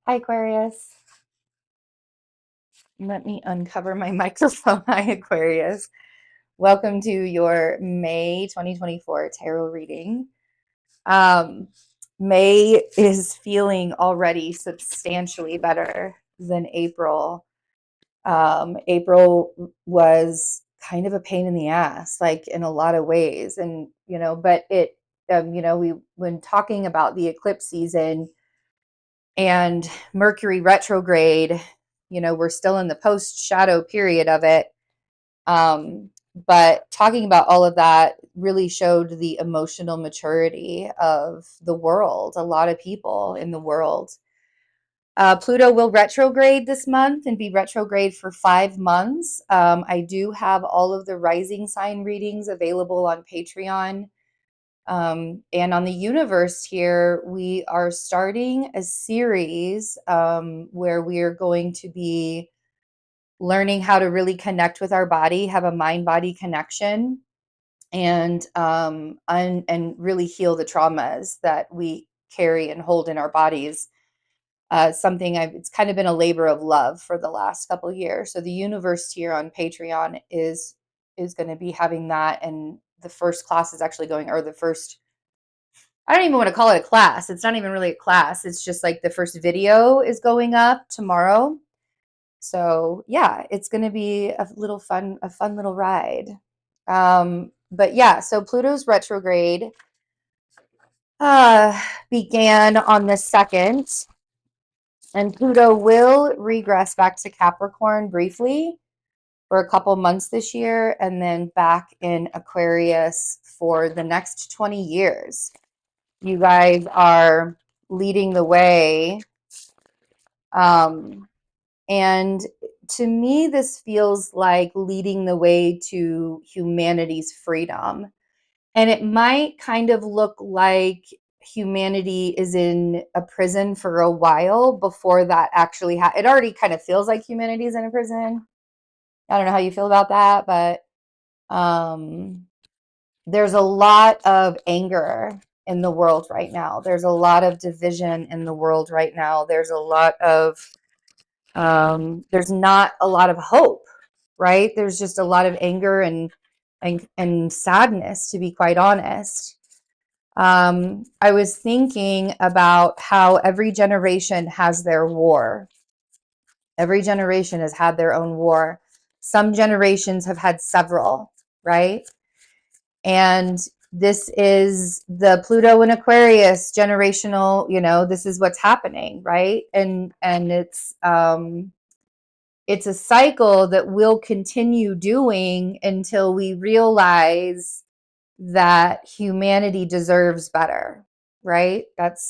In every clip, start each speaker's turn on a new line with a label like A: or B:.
A: Hi, Aquarius. Let me uncover my microphone. Hi, Aquarius. Welcome to your May 2024 tarot reading. May is feeling already substantially better than April. April was kind of a pain in the ass, like in a lot of ways. And, but when talking about the eclipse season, and Mercury retrograde, we're still in the post shadow period of it. But talking about all of that really showed the emotional maturity of the world, a lot of people in the world. Pluto will retrograde this month and be retrograde for 5 months. I do have all of the rising sign readings available on Patreon. And on the universe here, we are starting a series where we are going to be learning how to really connect with our body, have a mind-body connection, and really heal the traumas that we carry and hold in our bodies. It's kind of been a labor of love for the last couple of years. So the universe here on Patreon is going to be having that, and the first class is actually going, or the first, I don't even want to call it a class. It's not even really a class. It's just like the first video is going up tomorrow. So yeah, it's going to be a fun little ride. But yeah, so Pluto's retrograde began on the 2nd, and Pluto will regress back to Capricorn briefly for a couple months this year, and then back in Aquarius for the next 20 years. You guys are leading the way. And to me, this feels like leading the way to humanity's freedom. And it might kind of look like humanity is in a prison for a while before that actually it already kind of feels like humanity is in a prison. I don't know how you feel about that, but there's a lot of anger in the world right now. There's a lot of division in the world right now. There's a lot of there's not a lot of hope, right? There's just a lot of anger and sadness, to be quite honest. I was thinking about how every generation has their war. Every generation has had their own war. Some generations have had several, right? And this is the Pluto and Aquarius generational, this is what's happening, right? And it's a cycle that we'll continue doing until we realize that humanity deserves better, right?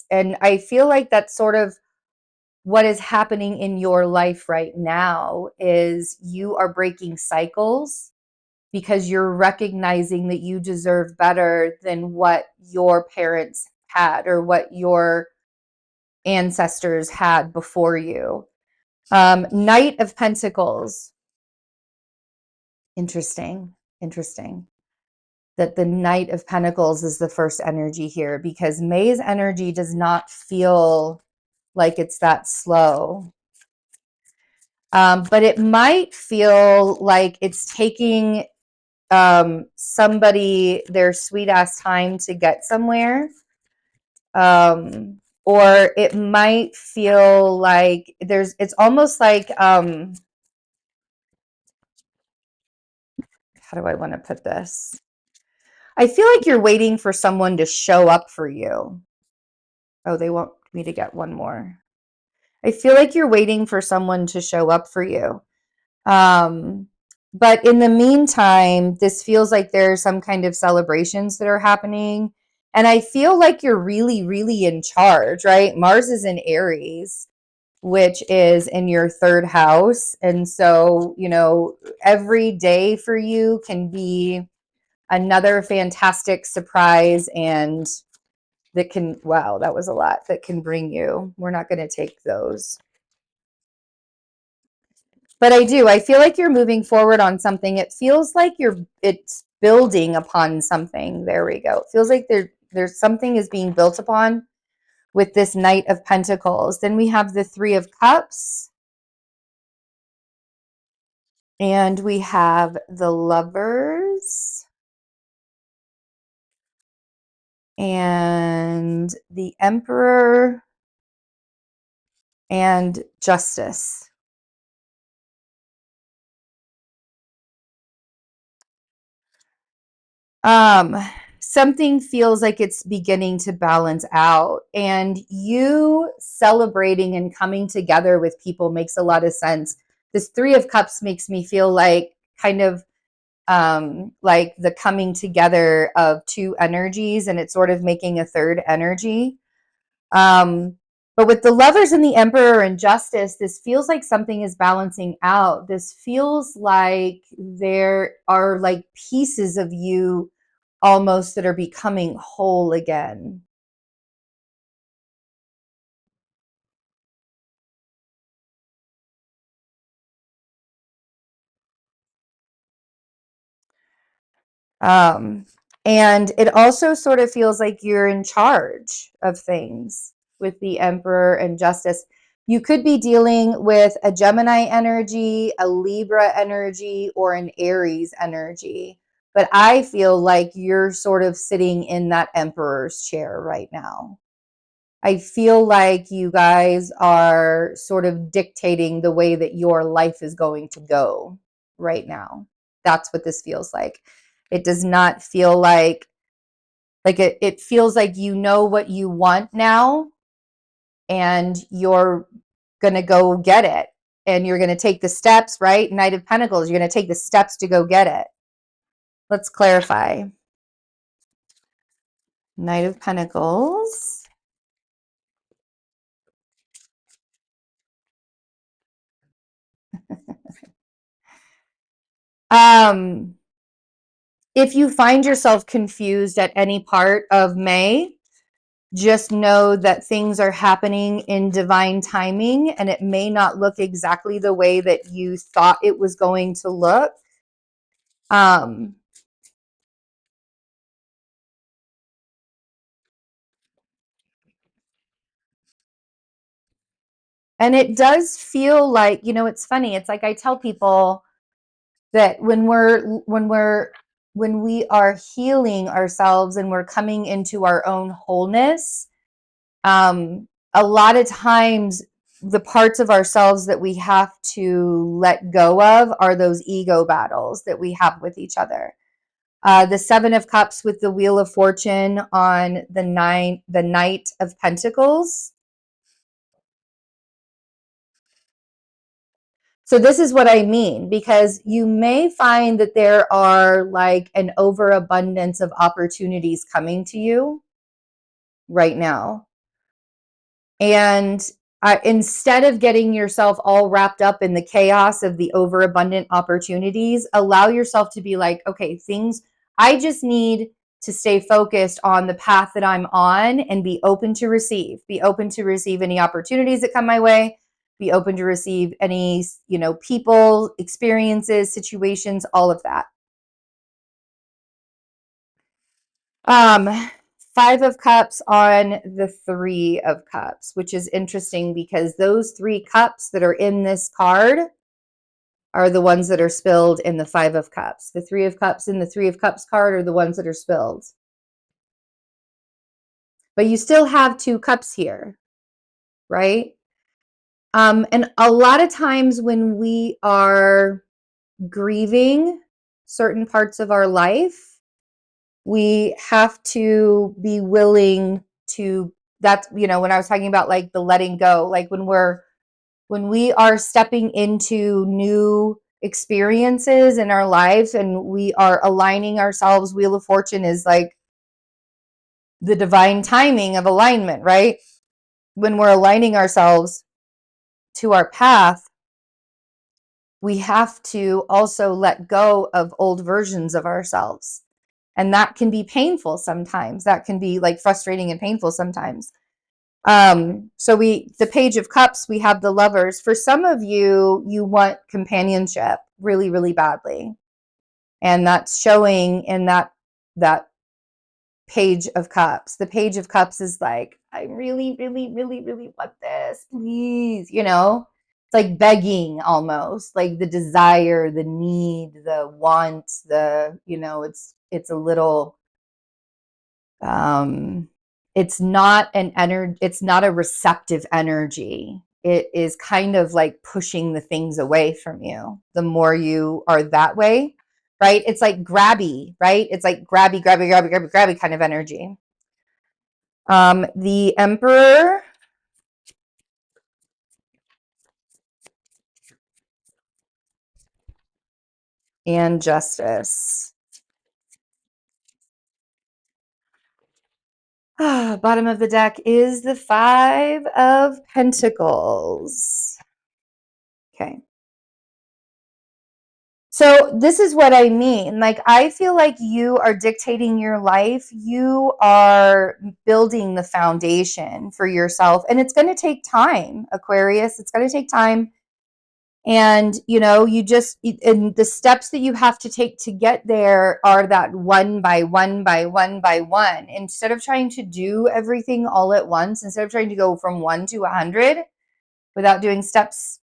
A: And I feel like that's sort of what is happening in your life right now, is you are breaking cycles because you're recognizing that you deserve better than what your parents had or what your ancestors had before you. Knight of Pentacles. Interesting that the Knight of Pentacles is the first energy here, because May's energy does not feel like it's that slow. But it might feel like it's taking somebody their sweet ass time to get somewhere. Or it might feel like it's almost like, how do I want to put this? I feel like you're waiting for someone to show up for you. Oh, they want me to get one more. I feel like you're waiting for someone to show up for you. But in the meantime, this feels like there's some kind of celebrations that are happening. And I feel like you're really, really in charge, right? Mars is in Aries, which is in your 3rd house. And so, every day for you can be another fantastic surprise, and wow, that was a lot, that can bring you. We're not going to take those. But I feel like you're moving forward on something. It feels like it's building upon something. There we go. It feels like there's something is being built upon with this Knight of Pentacles. Then we have the Three of Cups. And we have the Lovers. And the Emperor. And Justice. Something feels like it's beginning to balance out, and you celebrating and coming together with people makes a lot of sense. This Three of Cups makes me feel like kind of like the coming together of two energies, and it's sort of making a third energy. But with the Lovers and the Emperor and Justice, this feels like something is balancing out. This feels like there are like pieces of you almost that are becoming whole again. And it also sort of feels like you're in charge of things with the Emperor and Justice. You could be dealing with a Gemini energy, a Libra energy, or an Aries energy. But I feel like you're sort of sitting in that Emperor's chair right now. I feel like you guys are sort of dictating the way that your life is going to go right now. That's what this feels like. It does not feel like it feels like you know what you want now, and you're going to go get it. And you're going to take the steps, right? Knight of Pentacles, you're going to take the steps to go get it. Let's clarify. Knight of Pentacles. If you find yourself confused at any part of May, just know that things are happening in divine timing, and it may not look exactly the way that you thought it was going to look. And it does feel like, you know, it's funny. It's like I tell people that when we are healing ourselves and we're coming into our own wholeness, a lot of times the parts of ourselves that we have to let go of are those ego battles that we have with each other. The Seven of Cups with the Wheel of Fortune on the Knight of Pentacles. So this is what I mean, because you may find that there are like an overabundance of opportunities coming to you right now. And instead of getting yourself all wrapped up in the chaos of the overabundant opportunities, allow yourself to be like, okay, I just need to stay focused on the path that I'm on and be open to receive. Be open to receive any opportunities that come my way. Be open to receive any, people, experiences, situations, all of that. Five of Cups on the Three of Cups, which is interesting because those three cups that are in this card are the ones that are spilled in the Five of Cups. The Three of Cups in the Three of Cups card are the ones that are spilled. But you still have two cups here, right? And a lot of times when we are grieving certain parts of our life, we have to be willing to, that's, when I was talking about like the letting go, like when we are stepping into new experiences in our lives and we are aligning ourselves, Wheel of Fortune is like the divine timing of alignment, right? When we're aligning ourselves to our path, we have to also let go of old versions of ourselves. And that can be painful sometimes. That can be like frustrating and painful sometimes. So the Page of Cups, we have the Lovers. For some of you, you want companionship really, really badly. And that's showing in that Page of Cups. The Page of Cups is like, I really, really, really, really want this. Please, you know? It's like begging almost, like the desire, the need, the want, the, you know, it's a little it's not an energy, it's not a receptive energy. It is kind of like pushing the things away from you. The more you are that way, right? It's like grabby, right? It's like grabby, grabby, grabby, grabby, grabby kind of energy. The Emperor and Justice. Bottom of the deck is the Five of Pentacles. Okay. So this is what I mean. Like, I feel like you are dictating your life. You are building the foundation for yourself. And it's going to take time, Aquarius. It's going to take time. And, you know, and the steps that you have to take to get there are that one by one by one by one. Instead of trying to do everything all at once, instead of trying to go from 1 to 100 without doing steps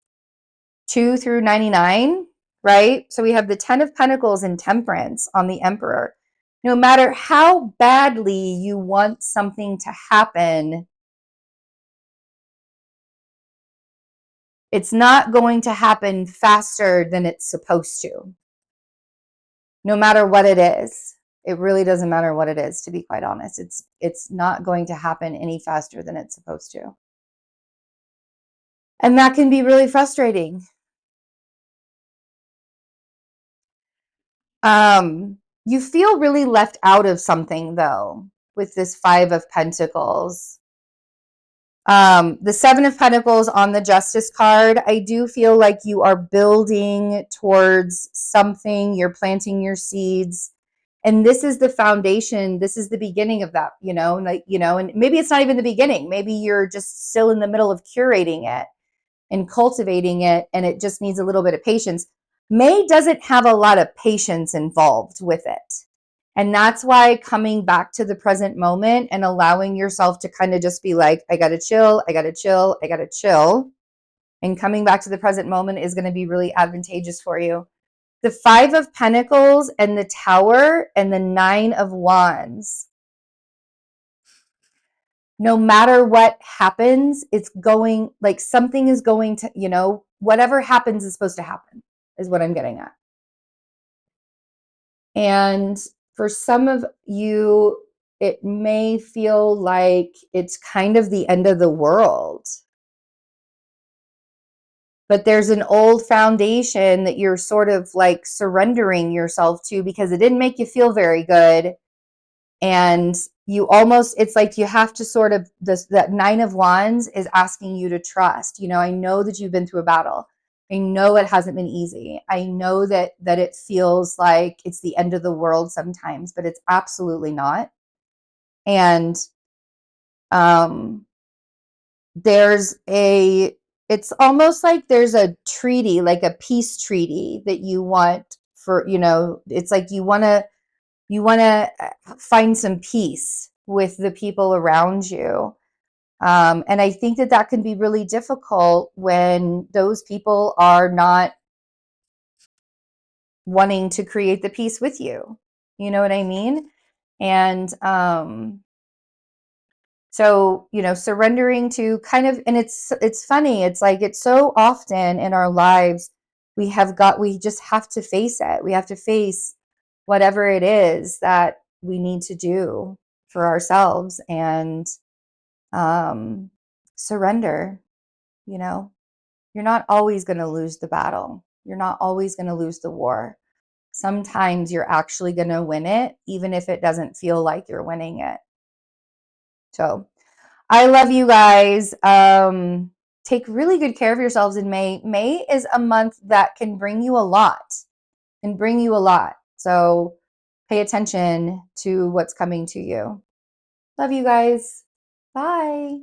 A: 2 through 99, right? So we have the 10 of Pentacles and Temperance on the Emperor. No matter how badly you want something to happen, it's not going to happen faster than it's supposed to. No matter what it is. It really doesn't matter what it is, to be quite honest. It's not going to happen any faster than it's supposed to. And that can be really frustrating. You feel really left out of something, though, with this Five of Pentacles. The Seven of Pentacles on the Justice card, I do feel like you are building towards something. You're planting your seeds. And this is the foundation. This is the beginning of that, you know, like, you know, and maybe it's not even the beginning. Maybe you're just still in the middle of curating it and cultivating it, and it just needs a little bit of patience. May doesn't have a lot of patience involved with it. And that's why coming back to the present moment and allowing yourself to kind of just be like, I got to chill, I got to chill, I got to chill. And coming back to the present moment is going to be really advantageous for you. The Five of Pentacles and the Tower and the Nine of Wands. No matter what happens, it's going, like, something is going to, you know, whatever happens is supposed to happen, is what I'm getting at. And for some of you, it may feel like it's kind of the end of the world. But there's an old foundation that you're sort of like surrendering yourself to because it didn't make you feel very good. And you almost, it's like you have to sort of, that Nine of Wands is asking you to trust. You know, I know that you've been through a battle. I know it hasn't been easy. I know that it feels like it's the end of the world sometimes, but it's absolutely not. And it's almost like there's a treaty, like a peace treaty that you want for, you know, it's like you want to find some peace with the people around you. And I think that can be really difficult when those people are not wanting to create the peace with you. You know what I mean? And so, you know, surrendering to kind of, and it's funny. It's like, it's so often in our lives, we just have to face it. We have to face whatever it is that we need to do for ourselves and surrender. You know, you're not always going to lose the battle. You're not always going to lose the war. Sometimes you're actually going to win it, even if it doesn't feel like you're winning it. So I love you guys. Take really good care of yourselves in May. May is a month that can bring you a lot. So pay attention to what's coming to you. Love you guys. Bye.